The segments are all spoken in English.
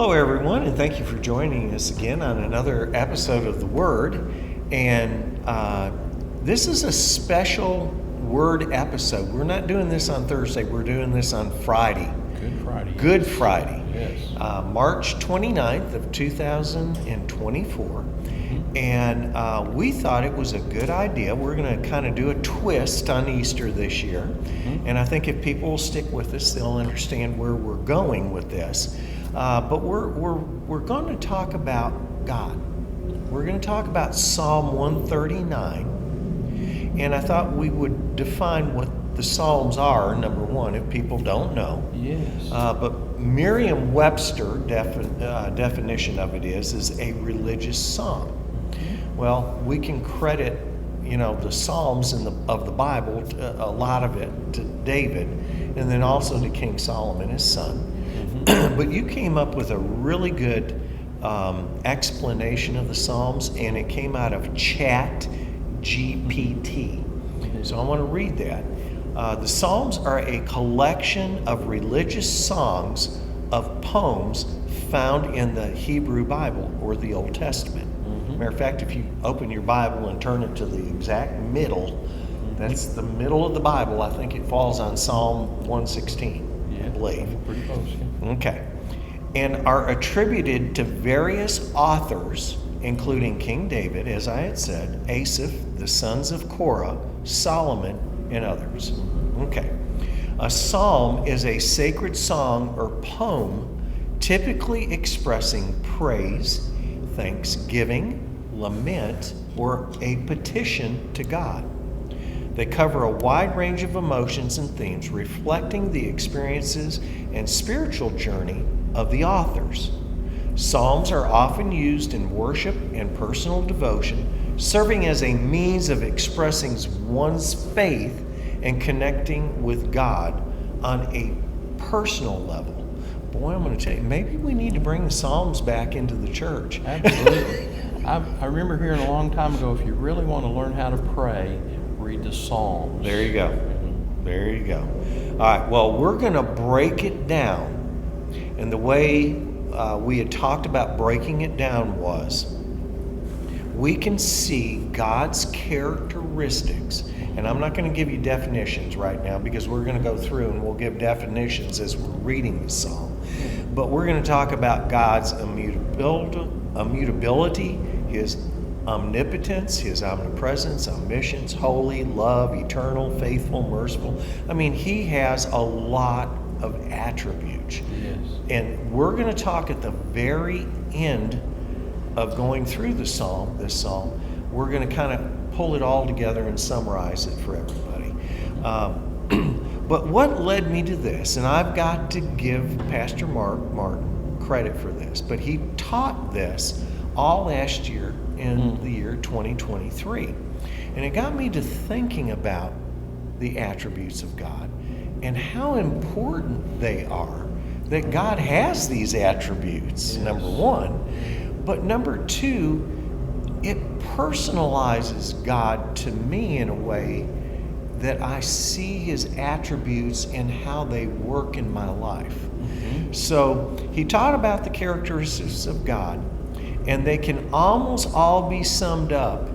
Hello, everyone, and thank you for joining us again on another episode of The Word. And this is a special Word episode. We're not doing this on Thursday, we're doing this on Friday. Good Friday. Good Friday. Yes. March 29th of 2024. And we thought it was a good idea. We're going to kind of do a twist on Easter this year. And I think if people will stick with us, they'll understand where we're going with this. But we're going to talk about God. We're going to talk about Psalm 139. And I thought we would define what the Psalms are, number one, if people don't know. Yes. But Merriam-Webster definition of it is a religious song. Well, we can credit, the Psalms of the Bible, a lot of it to David, and then also to King Solomon, his son. But you came up with a really good explanation of the Psalms, and it came out of ChatGPT. So I want to read that. The Psalms are a collection of religious songs of poems found in the Hebrew Bible or the Old Testament. Matter of fact, if you open your Bible and turn it to the exact middle, that's the middle of the Bible. I think it falls on Psalm 116, I believe. Pretty close. Yeah. Okay. And are attributed to various authors, including King David, as I had said, Asaph, the sons of Korah, Solomon, and others. Okay. A psalm is a sacred song or poem typically expressing praise, thanksgiving, lament, or a petition to God. They cover a wide range of emotions and themes reflecting the experiences and spiritual journey of the authors. Psalms are often used in worship and personal devotion, serving as a means of expressing one's faith and connecting with God on a personal level. Boy, I'm going to tell you, maybe we need to bring the Psalms back into the church. Absolutely. I remember hearing a long time ago, if you really want to learn how to pray, read the Psalms. There you go. There you go. All right, well, we're going to break it down. And the way we had talked about breaking it down was we can see God's characteristics. And I'm not going to give you definitions right now because we're going to go through and we'll give definitions as we're reading the psalm. But we're going to talk about God's immutability, His omnipotence, His omnipresence, omniscience, holy, love, eternal, faithful, merciful. I mean, He has a lot of attributes. Yes. And we're going to talk at the very end of going through this psalm, we're going to kind of pull it all together and summarize it for everybody. But what led me to this, and I've got to give Pastor Mark Martin credit for this, but he taught this all last year in the year 2023. And it got me to thinking about the attributes of God and how important they are, that God has these attributes, number one. But number two, it personalizes God to me in a way that I see His attributes and how they work in my life. So he taught about the characteristics of God, and they can almost all be summed up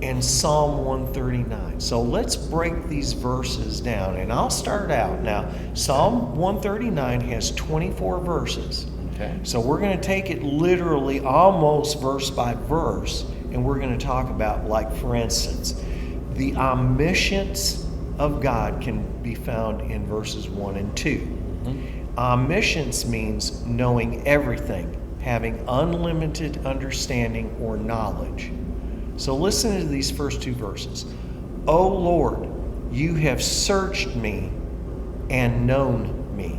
in Psalm 139. So let's break these verses down, and I'll start out. Now, Psalm 139 has 24 verses. Okay. So we're going to take it literally almost verse by verse, and we're going to talk about, like, for instance, the omniscience of God can be found in verses 1 and 2. Omniscience means knowing everything, having unlimited understanding or knowledge. So listen to these first two verses. O Lord, you have searched me and known me.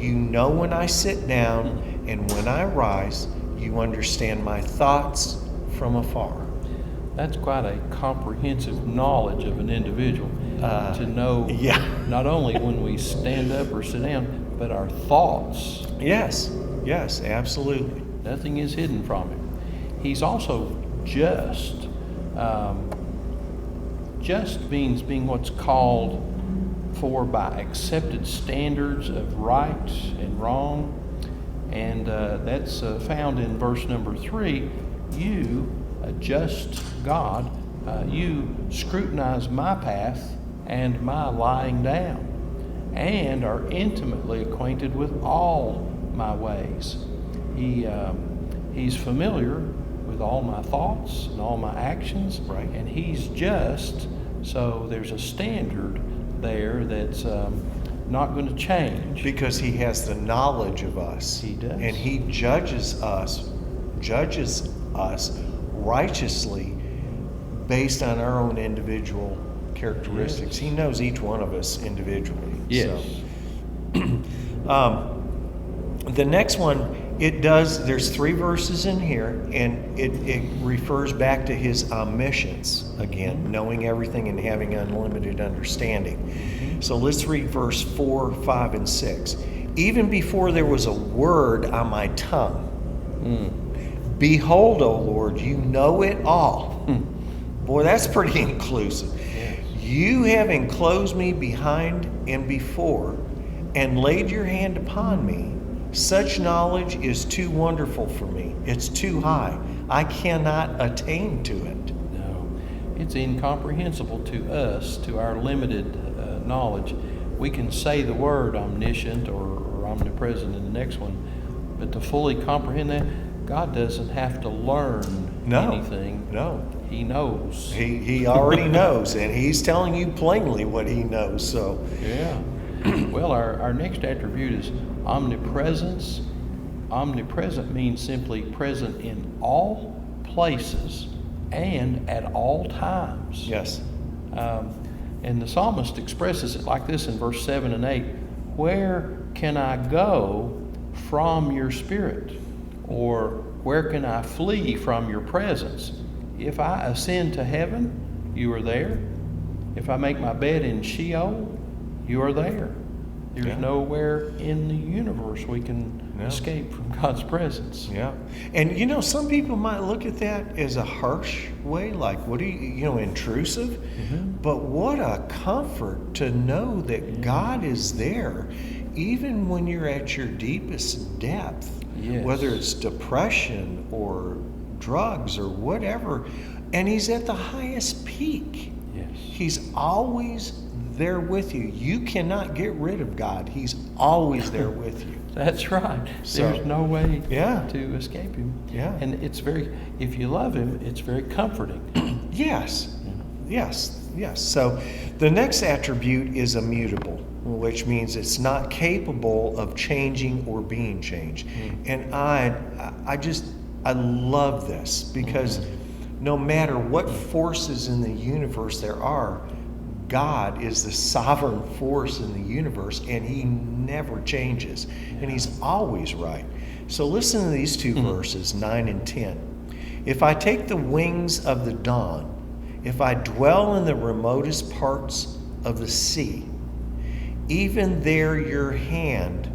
You know when I sit down and when I rise. You understand my thoughts from afar. That's quite a comprehensive knowledge of an individual to know not only when we stand up or sit down, but our thoughts. Yes, absolutely. Nothing is hidden from Him. He's also just. Just means being what's called for by accepted standards of right and wrong. And that's found in verse number 3. You, a just God, you scrutinize my path and my lying down, and are intimately acquainted with all my ways. He's familiar with all my thoughts and all my actions, Right. and he's just. So there's a standard there that's not going to change. Because he has the knowledge of us. He does. And he judges us righteously based on our own individual characteristics. Yes. He knows each one of us individually. Yes. So, the next one, there's 3 verses in here, and it refers back to his omniscience again, knowing everything and having unlimited understanding. So let's read verse 4, 5, and 6. Even before there was a word on my tongue, behold, O Lord, you know it all. Boy, that's pretty inclusive. Yes. You have enclosed me behind and before, and laid your hand upon me. Such knowledge is too wonderful for me. It's too high. I cannot attain to it. No, it's incomprehensible to us, to our limited knowledge. We can say the word omniscient or omnipresent in the next one, but to fully comprehend that, God doesn't have to learn anything. No. He knows. He already knows, and he's telling you plainly what he knows. So, Yeah. Well, our next attribute is omnipresence. Omnipresent means simply present in all places and at all times. yes. And the psalmist expresses it like this in verse 7 and 8. Where can I go from your spirit? Or where can I flee from your presence? If I ascend to heaven, you are there. If I make my bed in Sheol, you are there. There's Yeah. nowhere in the universe we can No. escape from God's presence. Yeah. And some people might look at that as a harsh way, like, what do you, intrusive? But what a comfort to know that God is there, even when you're at your deepest depth, Yes. whether it's depression or drugs or whatever, and he's at the highest peak. Yes. He's always there with you. You cannot get rid of God. He's always there with you. That's right. So, There's no way yeah. to escape him. Yeah. And if you love him, it's very comforting. Yes. Yes. Yes. So the next attribute is immutable, which means it's not capable of changing or being changed. And I love this because no matter what forces in the universe there are, God is the sovereign force in the universe, and he never changes, and he's always right. So listen to these 2 verses, 9 and 10. If I take the wings of the dawn, if I dwell in the remotest parts of the sea, even there your hand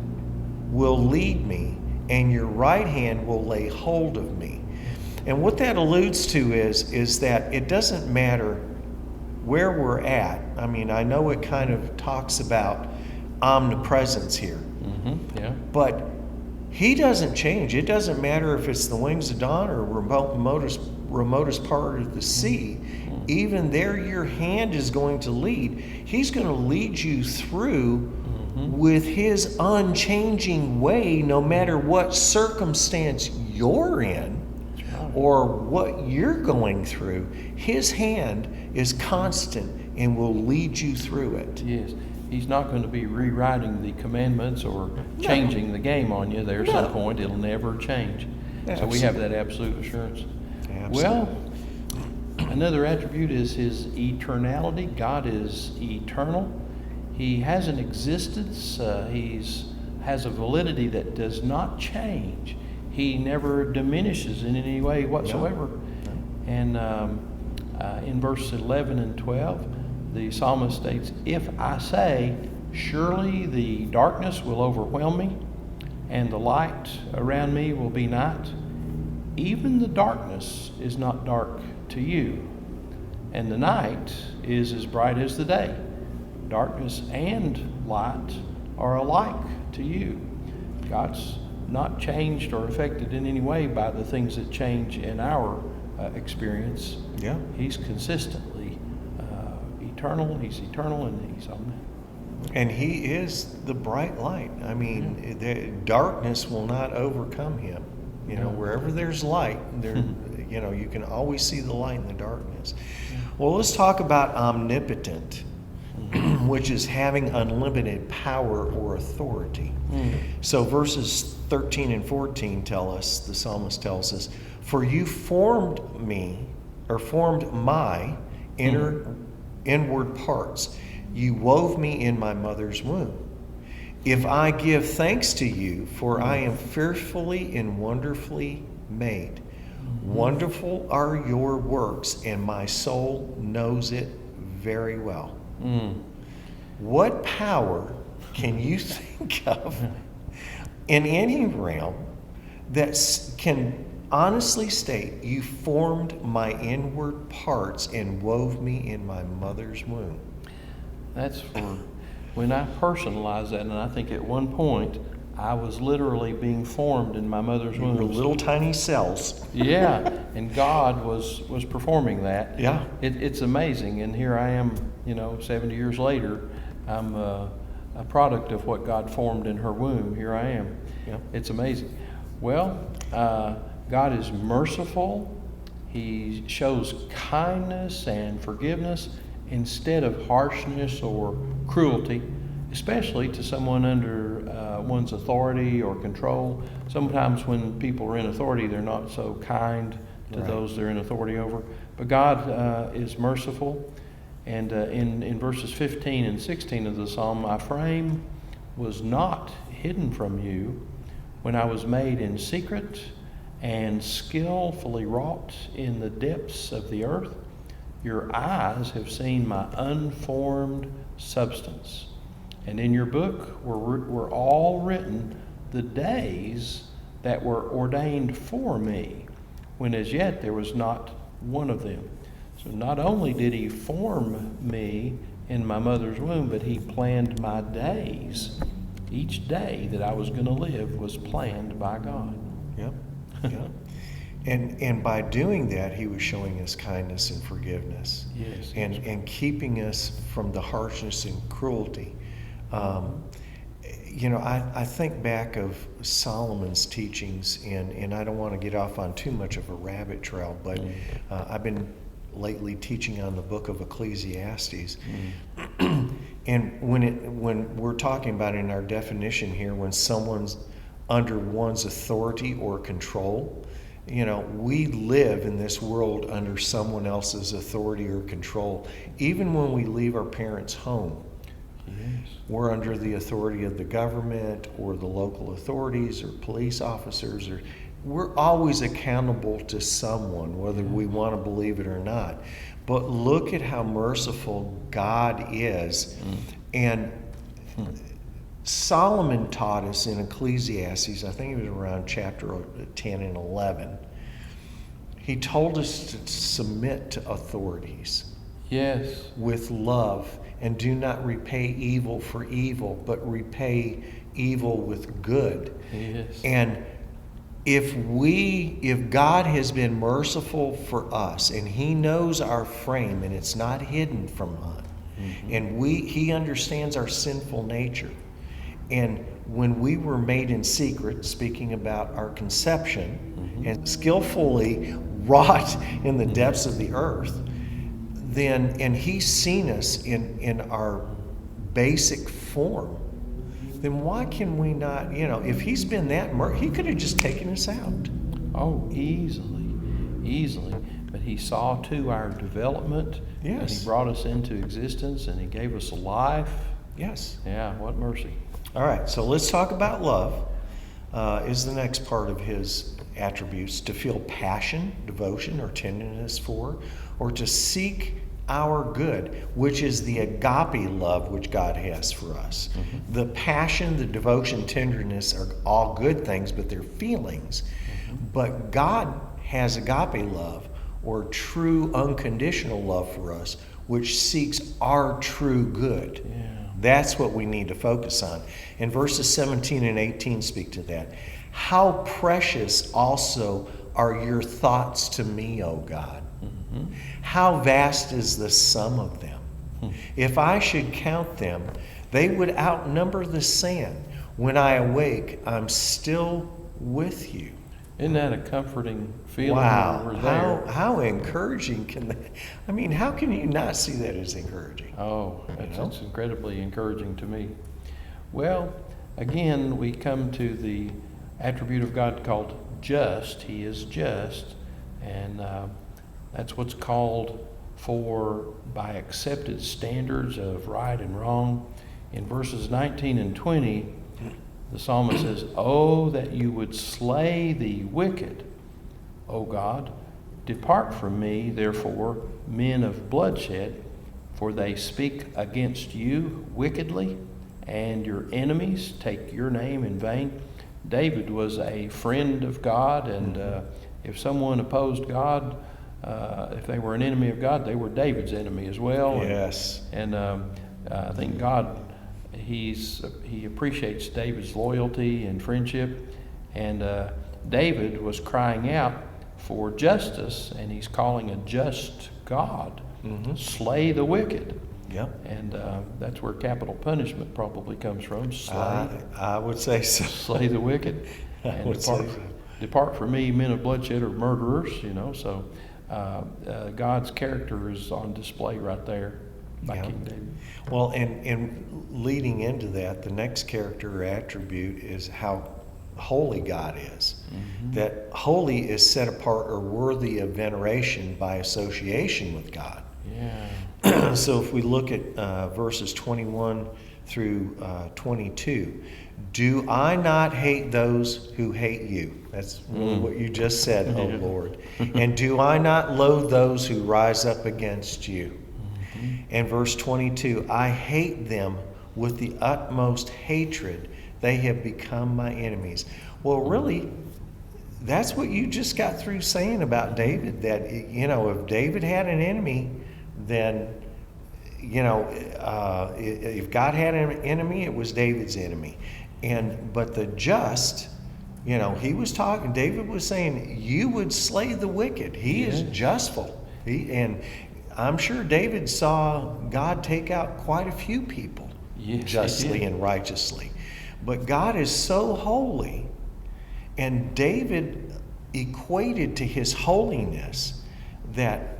will lead me, and your right hand will lay hold of me. And what that alludes to is that it doesn't matter where we're at. I mean, I know it kind of talks about omnipresence here, Yeah. but he doesn't change. It doesn't matter if it's the wings of dawn or remotest part of the sea. Even there, your hand is going to lead. He's going to lead you through with his unchanging way, no matter what circumstance you're in or what you're going through. His hand is constant and will lead you through it. Yes. He's not going to be rewriting the commandments or changing the game on you there at some point. It'll never change. So we have that absolute assurance. Absolutely. Well, another attribute is his eternality. God is eternal. He has an existence. He has a validity that does not change. He never diminishes in any way whatsoever. No. And in verse 11 and 12, the psalmist states, if I say, surely the darkness will overwhelm me, and the light around me will be night, even the darkness is not dark to you, and the night is as bright as the day. Darkness and light are alike to you. God's not changed or affected in any way by the things that change in our experience. Yeah. He's consistently eternal. He's eternal, and He's omnipotent. And He is the bright light. I mean, the darkness will not overcome Him. You know, wherever there's light, there, you know, you can always see the light in the darkness. Well, let's talk about omnipotent, which is having unlimited power or authority. So verses 13 and 14 tell us, the psalmist tells us, "For you formed me, or formed my inward parts. You wove me in my mother's womb. If I give thanks to you, for I am fearfully and wonderfully made. Wonderful are your works, and my soul knows it very well." What power can you think of in any realm that can honestly state, "You formed my inward parts and wove me in my mother's womb"? That's for when I personalize that, and I think at one point I was literally being formed in my mother's You were womb. little tiny cells. Yeah, and God was performing that. Yeah. It's amazing, and here I am, 70 years later. I'm a product of what God formed in her womb. Here I am. Yeah. It's amazing. Well, God is merciful. He shows kindness and forgiveness instead of harshness or cruelty, especially to someone under one's authority or control. Sometimes when people are in authority, they're not so kind to Right. those they're in authority over. But God is merciful. And in verses 15 and 16 of the psalm, "My frame was not hidden from you when I was made in secret and skillfully wrought in the depths of the earth. Your eyes have seen my unformed substance. And in your book were all written the days that were ordained for me, when as yet there was not one of them." So not only did He form me in my mother's womb, but He planned my days. Each day that I was going to live was planned by God. Yep. Yep. And by doing that, He was showing us kindness and forgiveness. Yes. And keeping us from the harshness and cruelty. I think back of Solomon's teachings, and I don't want to get off on too much of a rabbit trail, but I've been lately teaching on the book of Ecclesiastes. And when we're talking about in our definition here, when someone's under one's authority or control, we live in this world under someone else's authority or control. Even when we leave our parents' home, Yes. we're under the authority of the government or the local authorities or police officers, or we're always accountable to someone, whether we want to believe it or not. But look at how merciful God is. And Solomon taught us in Ecclesiastes, I think it was around chapter 10 and 11, he told us to submit to authorities Yes. with love, and do not repay evil for evil, but repay evil with good. Yes. And if God has been merciful for us, and He knows our frame, and it's not hidden from us, and He understands our sinful nature, and when we were made in secret, speaking about our conception, and skillfully wrought in the depths of the earth, and He's seen us in our basic form, then why can we not, if He's been that He could have just taken us out. Oh, easily. But He saw to our development. And Yes. He brought us into existence, and He gave us a life. Yes. Yeah, what mercy. All right, so let's talk about love. Is the next part of His attributes: to feel passion, devotion, or tenderness for, or to seek our good, which is the agape love which God has for us. The passion, the devotion, tenderness are all good things, but they're feelings. But God has agape love, or true unconditional love for us, which seeks our true good. Yeah. That's what we need to focus on. And verses 17 and 18 speak to that. How precious also are your thoughts to me, O God. How vast is the sum of them. If I should count them, they would outnumber the sand. When I awake, I'm still with you. Isn't that a comforting feeling? Wow. When we're there? How encouraging can that? I mean, how can you not see that as encouraging? Oh, You know? that's incredibly encouraging to me. Well, again, we come to the attribute of God called just. He is just, and that's what's called for by accepted standards of right and wrong. In verses 19 and 20, the psalmist says, "Oh, that you would slay the wicked, O God. Depart from me, therefore, men of bloodshed, for they speak against you wickedly, and your enemies take your name in vain." David was a friend of God, and if someone opposed God, if they were an enemy of God, they were David's enemy as well. Yes. And I think God, he appreciates David's loyalty and friendship. And David was crying out for justice, and he's calling a just God, slay the wicked. Yep. And that's where capital punishment probably comes from. Slay, I would say so. slay the wicked. I And would say so. depart from me, men of bloodshed, or murderers. So God's character is on display right there by Yeah. King David. Well, and leading into that, the next character or attribute is how holy God is. That holy is set apart or worthy of veneration by association with God. Yeah. So if we look at verses 21 through 22, do I not hate those who hate you? That's really what you just said, Yeah. O Lord. And do I not loathe those who rise up against you? And verse 22, I hate them with the utmost hatred. They have become my enemies. Well, really, that's what you just got through saying about David, that, if David had an enemy, then, if God had an enemy, it was David's enemy. But the just, David was saying, you would slay the wicked. He is justful. And I'm sure David saw God take out quite a few people Yes, he justly did. and righteously. But God is so holy, and David equated to his holiness that,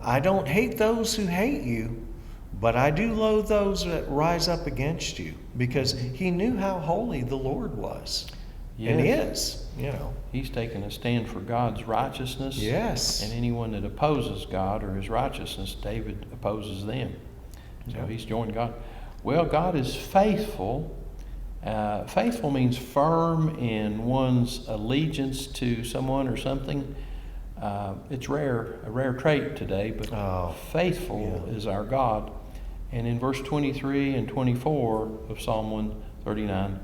I don't hate those who hate you, but I do loathe those that rise up against you, because he knew how holy the Lord was and Yes. is, He's taken a stand for God's righteousness. Yes. And anyone that opposes God or his righteousness, David opposes them. So Yeah. he's joined God. Well, God is faithful. Faithful means firm in one's allegiance to someone or something. It's a rare trait today, but faithful is our God. And in verse 23 and 24 of Psalm 139,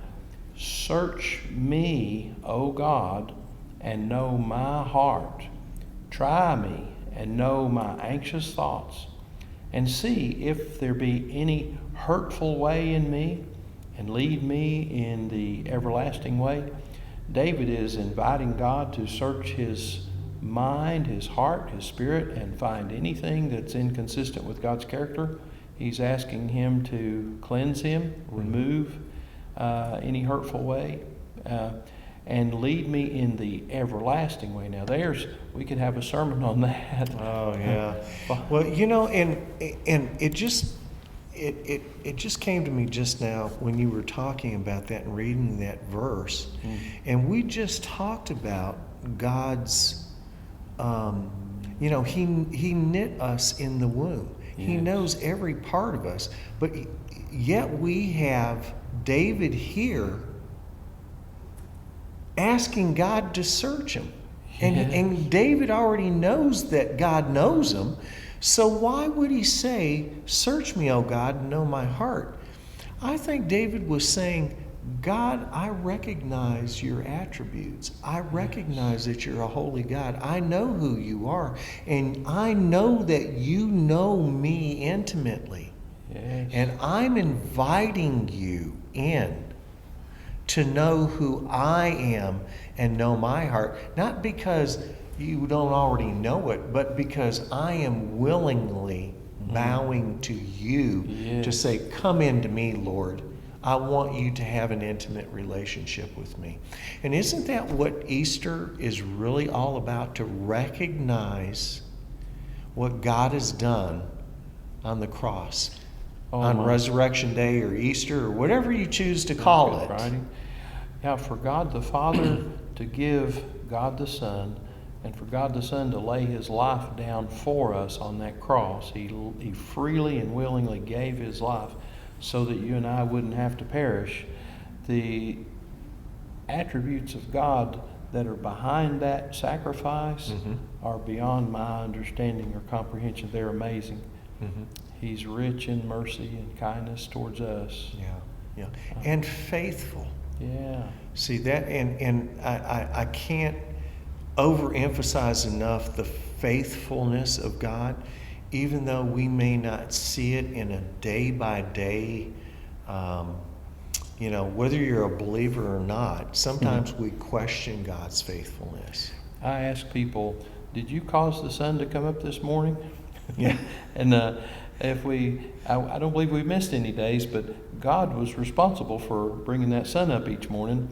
search me, O God, and know my heart. Try me and know my anxious thoughts, and see if there be any hurtful way in me, and lead me in the everlasting way. David is inviting God to search his mind, his heart, his spirit, and find anything that's inconsistent with God's character. He's asking him to cleanse him, remove any hurtful way, and lead me in the everlasting way. Now, we could have a sermon on that. Oh yeah. Well, and it just came to me just now when you were talking about that and reading that verse, and we just talked about God's. He knit us in the womb. He knows every part of us, but yet we have David here asking God to search him. And David already knows that God knows him. So why would he say, search me, O God, and know my heart? I think David was saying, God, I recognize your attributes. I recognize that you're a holy God. I know who you are. And I know that you know me intimately. Yes. And I'm inviting you in to know who I am and know my heart, not because you don't already know it, but because I am willingly bowing to you to Yes. say, come into me, Lord. I want you to have an intimate relationship with me. And isn't that what Easter is really all about? To recognize what God has done on the cross, Oh, on my. Resurrection Day or Easter or whatever you choose to call Good it. Friday. Now, for God the Father to give God the Son, and for God the Son to lay his life down for us on that cross, he freely and willingly gave his life so that you and I wouldn't have to perish. The attributes of God that are behind that sacrifice are beyond my understanding or comprehension. They're amazing. He's rich in mercy and kindness towards us. Yeah. And faithful. Yeah. See that, and I can't overemphasize enough the faithfulness of God, even though we may not see it in a day by day. Whether you're a believer or not, sometimes we question God's faithfulness. I ask people, did you cause the sun to come up this morning? Yeah. And I don't believe we missed any days, but God was responsible for bringing that sun up each morning,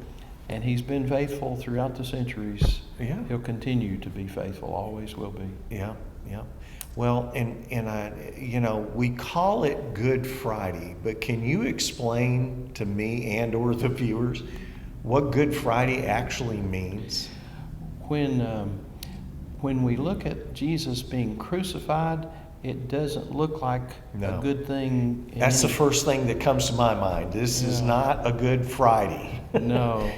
and he's been faithful throughout the centuries. Yeah. He'll continue to be faithful, always will be. Yeah. Well, we call it Good Friday, but can you explain to me and or the viewers what Good Friday actually means? When we look at Jesus being crucified, it doesn't look like No. a good thing. That's the first thing that comes to my mind. This is not a Good Friday. No.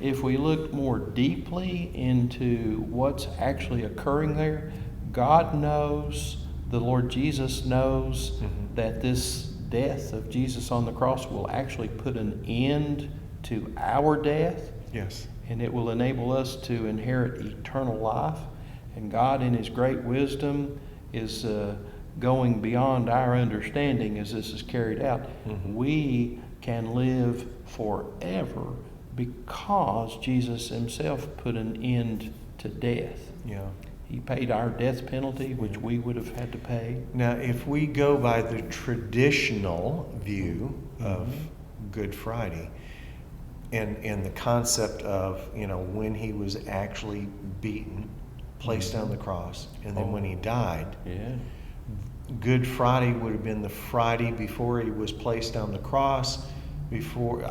If we look more deeply into what's actually occurring there, God knows, the Lord Jesus knows that this death of Jesus on the cross will actually put an end to our death, Yes. and it will enable us to inherit eternal life. And God, in his great wisdom, is going beyond our understanding as this is carried out. We can live forever because Jesus himself put an end to death. Yeah. He paid our death penalty, which we would have had to pay. Now, if we go by the traditional view of Good Friday and the concept of, when he was actually beaten, placed on the cross, and then when he died, Yeah. Good Friday would have been the Friday before he was placed on the cross. Before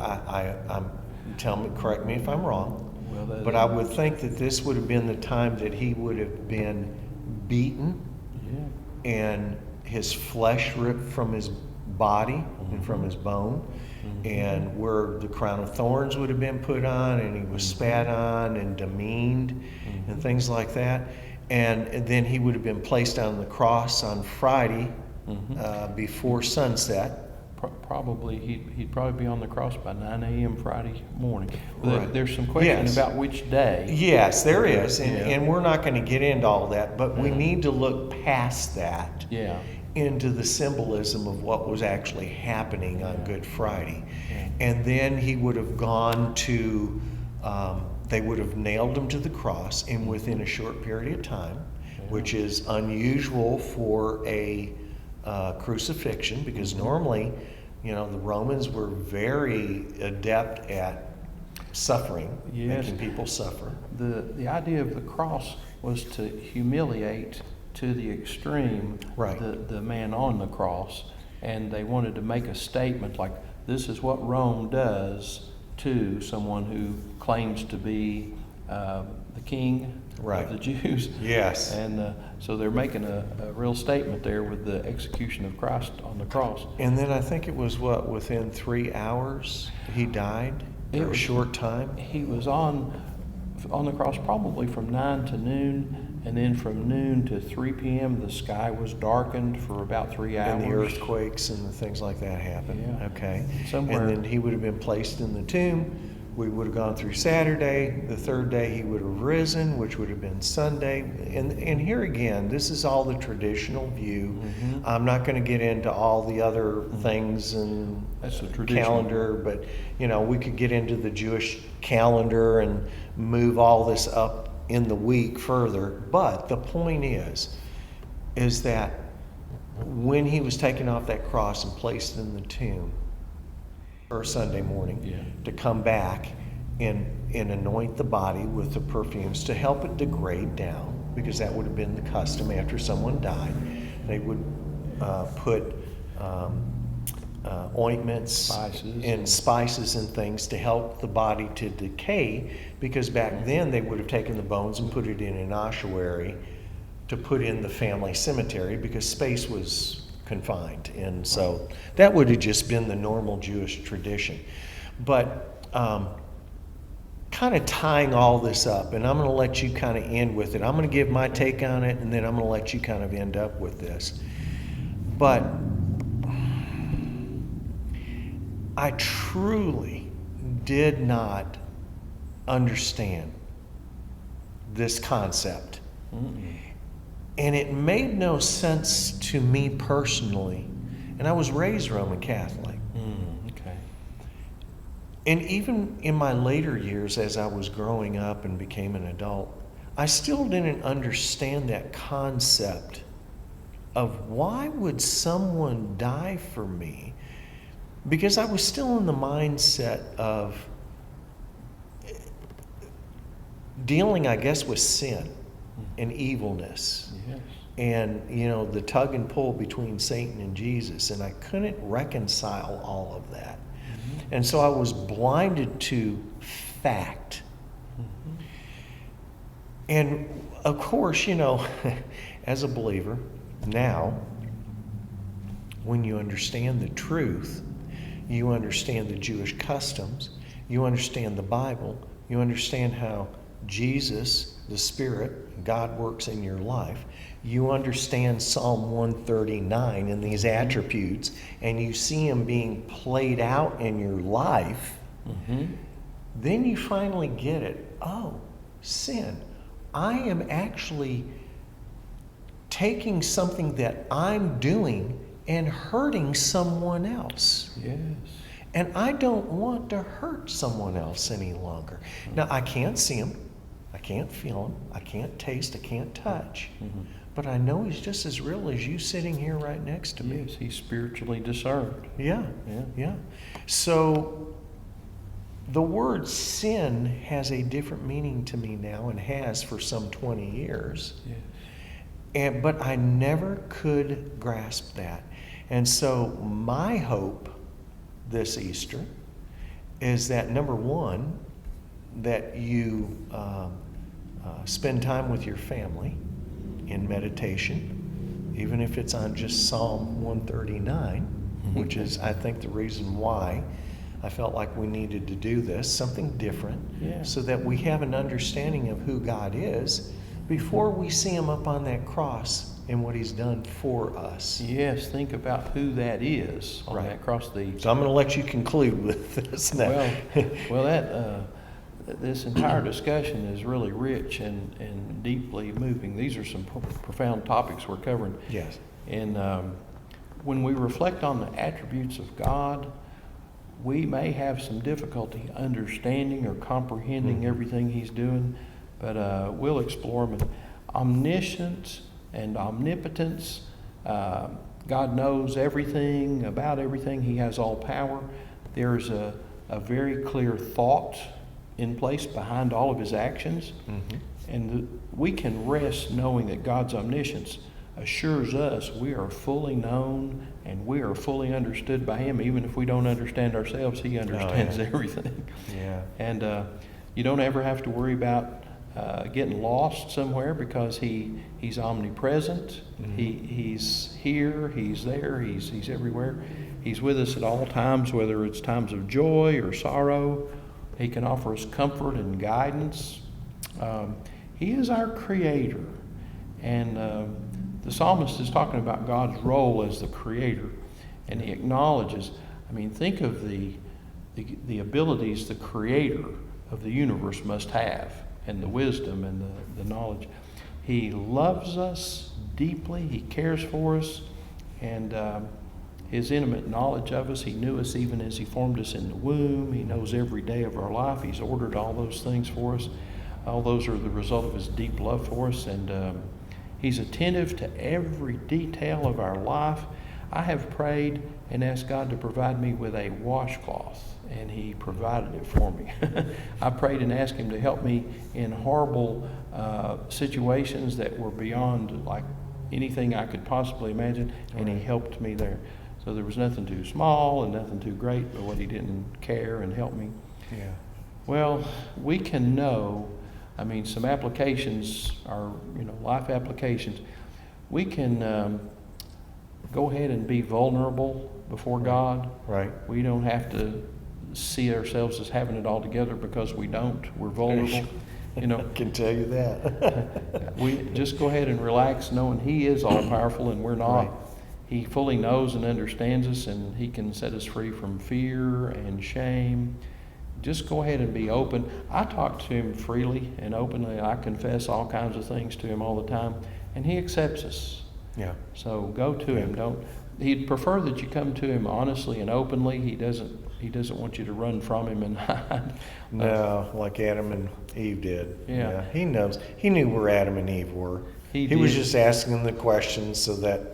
correct me if I'm wrong, Well, but I would think that this would have been the time that he would have been beaten Yeah. and his flesh ripped from his body and from his bone, and where the crown of thorns would have been put on, and he was spat on and demeaned and things like that. And then he would have been placed on the cross on Friday before sunset. Probably he'd probably be on the cross by 9 a.m. Friday morning. Right. There's some question Yes. about which day. Yes, there is, and, Yeah. and we're not going to get into all that, but we need to look past that Yeah. into the symbolism of what was actually happening on Good Friday. And then he would have gone to, they would have nailed him to the cross, and within a short period of time, which is unusual for a crucifixion, because normally, the Romans were very adept at suffering, Yes. making people suffer. The idea of the cross was to humiliate to the extreme Right. the man on the cross, and they wanted to make a statement like, this is what Rome does to someone who claims to be the king Right. of the Jews. Yes. And so they're making a real statement there with the execution of Christ on the cross. And then I think it was within 3 hours he died, It or a was- short time. He was on the cross probably from 9 to noon, and then from noon to 3 p.m. the sky was darkened for about 3 hours. And the earthquakes and the things like that happened. Yeah. Okay. Somewhere- And then he would have been placed in the tomb We would have gone through Saturday. The third day he would have risen, which would have been Sunday. And here again, this is all the traditional view. I'm not going to get into all the other things and That's the traditional calendar, but we could get into the Jewish calendar and move all this up in the week further. But the point is that when he was taken off that cross and placed in the tomb, or Sunday morning, to come back and anoint the body with the perfumes to help it degrade down, because that would have been the custom after someone died. They would put ointments, spices and things to help the body to decay, because back then they would have taken the bones and put it in an ossuary to put in the family cemetery, because space was confined. And so that would have just been the normal Jewish tradition. But kind of tying all this up, and I'm going to let you kind of end with it. I'm going to give my take on it, and then I'm going to let you kind of end up with this. But I truly did not understand this concept. And it made no sense to me personally. And I was raised Roman Catholic. Okay. And even in my later years, as I was growing up and became an adult, I still didn't understand that concept of why would someone die for me? Because I was still in the mindset of dealing, I guess, with sin and evilness. Yes. And, the tug and pull between Satan and Jesus. And I couldn't reconcile all of that. And so I was blinded to fact. And of course, as a believer, now, when you understand the truth, you understand the Jewish customs, you understand the Bible, you understand how Jesus, the Spirit, God works in your life. You understand Psalm 139 and these attributes, and you see them being played out in your life, then you finally get it. Oh, sin. I am actually taking something that I'm doing and hurting someone else. Yes. And I don't want to hurt someone else any longer. Now, I can't see him. I can't feel him. I can't taste. I can't touch. But I know he's just as real as you sitting here right next to me. Yes, he's spiritually discerned. Yeah. So the word sin has a different meaning to me now, and has for some 20 years. Yes. But I never could grasp that. And so my hope this Easter is that, number one, that you spend time with your family in meditation, even if it's on just Psalm 139, which is, I think, the reason why I felt like we needed to do this, something different, so that we have an understanding of who God is before we see him up on that cross and what he's done for us. Yes, think about who that is on Right. that cross. So I'm going to let you conclude with this now. This entire discussion is really rich and deeply moving. These are some profound topics we're covering. Yes. And when we reflect on the attributes of God, we may have some difficulty understanding or comprehending everything he's doing, but we'll explore them. Omniscience and omnipotence. God knows everything about everything. He has all power. There's a very clear thought in place behind all of his actions. And we can rest knowing that God's omniscience assures us we are fully known and we are fully understood by him. Even if we don't understand ourselves, he understands everything. Yeah. And you don't ever have to worry about getting lost somewhere, because he's omnipresent. He's here, he's there, he's everywhere. He's with us at all times, whether it's times of joy or sorrow. He can offer us comfort and guidance. He is our creator. And the psalmist is talking about God's role as the creator. And he acknowledges, think of the the abilities the creator of the universe must have, and the wisdom and the knowledge. He loves us deeply. He cares for us, and his intimate knowledge of us. He knew us even as he formed us in the womb. He knows every day of our life. He's ordered all those things for us. All those are the result of his deep love for us, and he's attentive to every detail of our life. I have prayed and asked God to provide me with a washcloth, and he provided it for me. I prayed and asked him to help me in horrible situations that were beyond like anything I could possibly imagine, and he helped me there. So there was nothing too small and nothing too great, but what he didn't care and help me. Yeah. Well, we can know, I mean, some applications are, life applications. We can go ahead and be vulnerable before God. Right. We don't have to see ourselves as having it all together, because we don't. We're vulnerable. I can tell you that. We just go ahead and relax, knowing he is all powerful and we're not. Right. He fully knows and understands us, and he can set us free from fear and shame. Just go ahead and be open. I talk to him freely and openly. I confess all kinds of things to him all the time, and he accepts us. Yeah. So go to him. He'd prefer that you come to him honestly and openly. He doesn't want you to run from him and hide. No, like Adam and Eve did. Yeah. He knows. He knew where Adam and Eve were. He was did. just asking them the questions so that,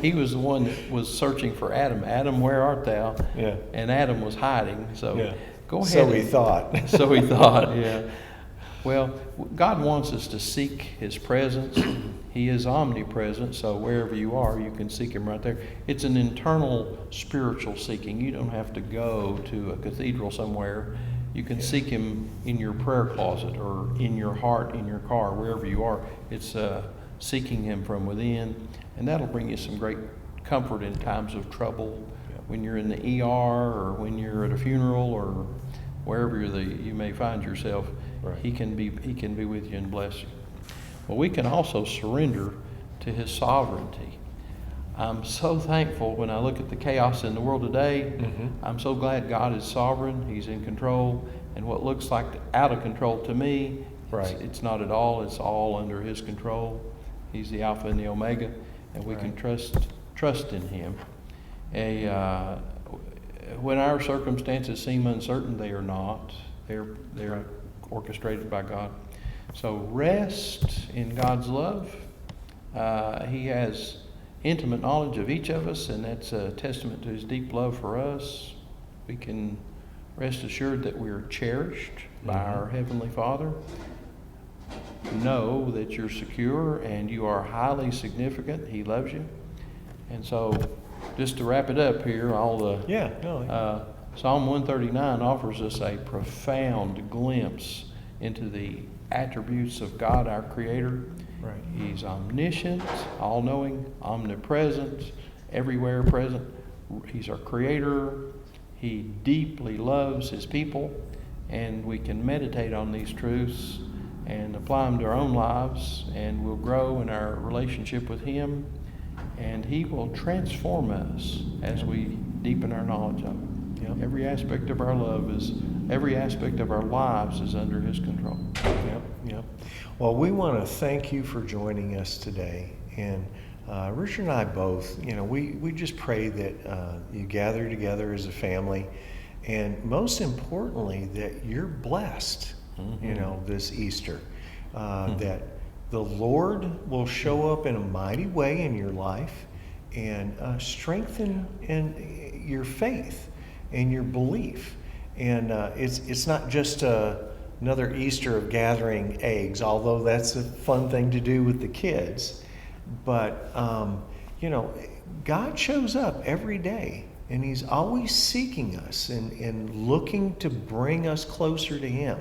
He was the one that was searching for Adam. Adam, where art thou? Yeah. And Adam was hiding. So Yeah. go ahead. So he thought. So he thought, yeah. Well, God wants us to seek his presence. He is omnipresent, so wherever you are, you can seek him right there. It's an internal spiritual seeking. You don't have to go to a cathedral somewhere. You can seek him in your prayer closet or in your heart, in your car, wherever you are. It's seeking him from within, and that'll bring you some great comfort in times of trouble. When you're in the ER, or when you're at a funeral, or wherever you may find yourself, Right. he can be with you and bless you. Well, we can also surrender to his sovereignty. I'm so thankful when I look at the chaos in the world today. Mhm. I'm so glad God is sovereign. He's in control. And what looks like out of control to me, Right. it's not at all. It's all under his control. He's the Alpha and the Omega, and we can trust in him. When our circumstances seem uncertain, they are not. They're orchestrated by God. So rest in God's love. He has intimate knowledge of each of us, and that's a testament to his deep love for us. We can rest assured that we are cherished by our Heavenly Father. Know that you're secure and you are highly significant. He loves you. And so, just to wrap it up here, Psalm 139 offers us a profound glimpse into the attributes of God, our Creator. Right. He's omniscient, all-knowing, omnipresent, everywhere present. He's our Creator. He deeply loves his people, and we can meditate on these truths and apply them to our own lives, and we'll grow in our relationship with him, and he will transform us as we deepen our knowledge of him. Yep. Every aspect of our lives is under his control. Yep. Well, we want to thank you for joining us today. And Richard and I both, we just pray that you gather together as a family, and most importantly, that you're blessed, this Easter. That the Lord will show up in a mighty way in your life and strengthen your faith and your belief. And it's not just another Easter of gathering eggs, although that's a fun thing to do with the kids. But, God shows up every day, and he's always seeking us and looking to bring us closer to him.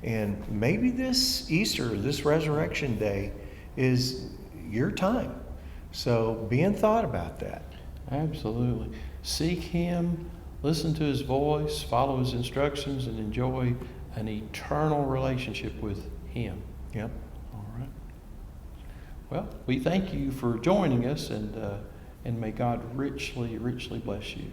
And maybe this Easter, this Resurrection Day, is your time. So be in thought about that. Absolutely. Seek him, listen to his voice, follow his instructions, and enjoy an eternal relationship with him. Yep. All right. Well, we thank you for joining us, and may God richly, richly bless you.